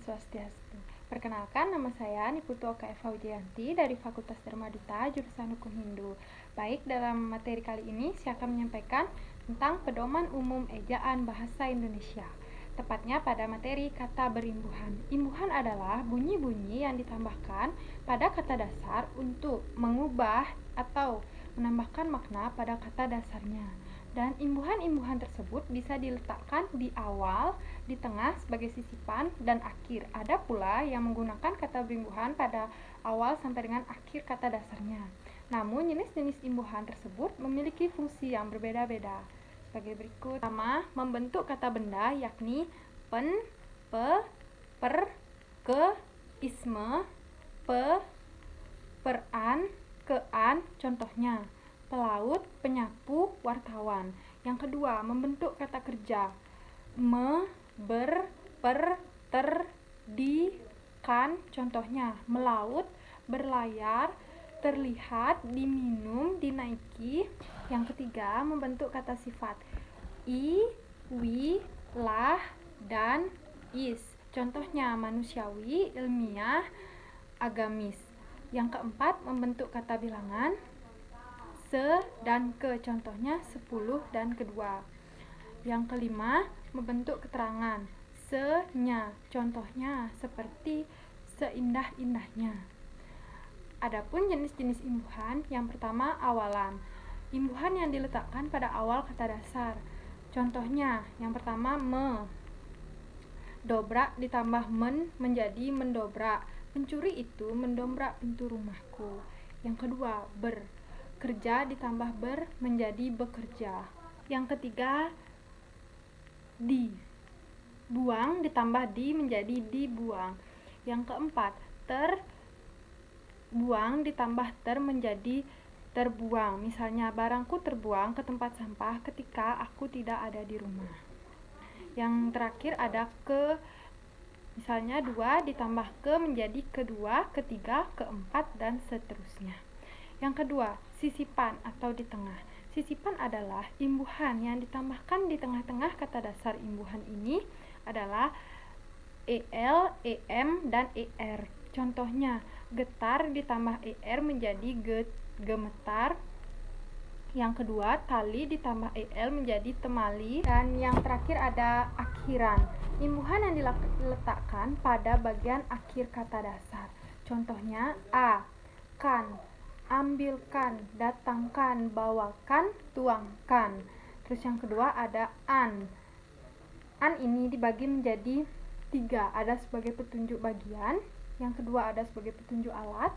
Swastiastu. Perkenalkan, nama saya Niputu Oka Eva Wijayanti dari Fakultas Dharma Dita, jurusan Hukum Hindu. Baik, dalam materi kali ini saya akan menyampaikan tentang pedoman umum ejaan bahasa Indonesia. Tepatnya pada materi kata berimbuhan. Imbuhan adalah bunyi-bunyi yang ditambahkan pada kata dasar untuk mengubah atau menambahkan makna pada kata dasarnya. Dan imbuhan-imbuhan tersebut bisa diletakkan di awal, di tengah sebagai sisipan, dan akhir. Ada pula yang menggunakan kata berimbuhan pada awal sampai dengan akhir kata dasarnya. Namun, jenis-jenis imbuhan tersebut memiliki fungsi yang berbeda-beda. Sebagai berikut. Pertama, membentuk kata benda, yakni pen, pe, per, ke, isme, pe, peran, kean, contohnya pelaut, penyapu, wartawan. Yang kedua, membentuk kata kerja, me, ber, per, ter, di, kan, contohnya melaut, berlayar, terlihat, diminum, dinaiki. Yang ketiga, membentuk kata sifat, i, wi, lah, dan is, contohnya manusiawi, ilmiah, agamis. Yang keempat, membentuk kata bilangan, se dan ke, contohnya 10 dan kedua. Yang kelima, membentuk keterangan, se-nya, contohnya seperti seindah-indahnya. Adapun jenis-jenis imbuhan, yang pertama awalan. Imbuhan yang diletakkan pada awal kata dasar. Contohnya, yang pertama me. Dobrak ditambah men menjadi mendobrak. Pencuri itu mendobrak pintu rumahku. Yang kedua, ber. Kerja ditambah ber menjadi bekerja. Yang ketiga, di. Buang ditambah di menjadi dibuang. Yang keempat, ter. Buang ditambah ter menjadi terbuang. Misalnya, barangku terbuang ke tempat sampah ketika aku tidak ada di rumah. Yang terakhir ada ke. Misalnya, 2 ditambah ke menjadi kedua, ketiga, keempat, dan seterusnya. Yang kedua, sisipan atau di tengah. Sisipan adalah imbuhan yang ditambahkan di tengah-tengah kata dasar. Imbuhan ini adalah el, em, dan er. Contohnya, getar ditambah er menjadi gemetar. Yang kedua, tali ditambah el menjadi temali. Dan yang terakhir ada akhiran. Imbuhan yang diletakkan pada bagian akhir kata dasar. Contohnya, a, kan, ambilkan, datangkan, bawakan, tuangkan. Terus yang kedua ada an. An ini dibagi menjadi 3. Ada sebagai petunjuk bagian. Yang kedua ada sebagai petunjuk alat.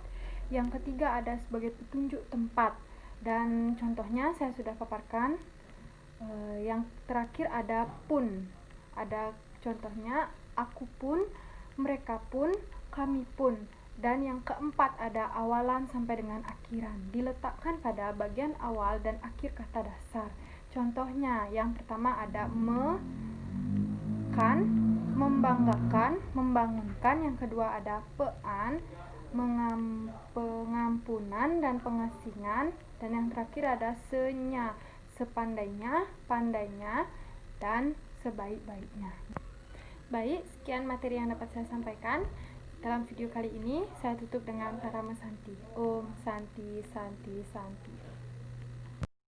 Yang ketiga ada sebagai petunjuk tempat. Dan contohnya saya sudah paparkan. Yang terakhir ada pun. Ada contohnya aku pun, mereka pun, kami pun. Dan yang keempat ada awalan sampai dengan akhiran. Diletakkan pada bagian awal dan akhir kata dasar. Contohnya, yang pertama ada me, kan, membanggakan, membangunkan. Yang kedua ada pean, pengampunan dan pengasingan. Dan yang terakhir ada senya, sepandainya, pandainya, dan sebaik-baiknya. Baik, sekian materi yang dapat saya sampaikan. Dalam video kali ini, saya tutup dengan Karama Santi. Om Santi Santi Santi.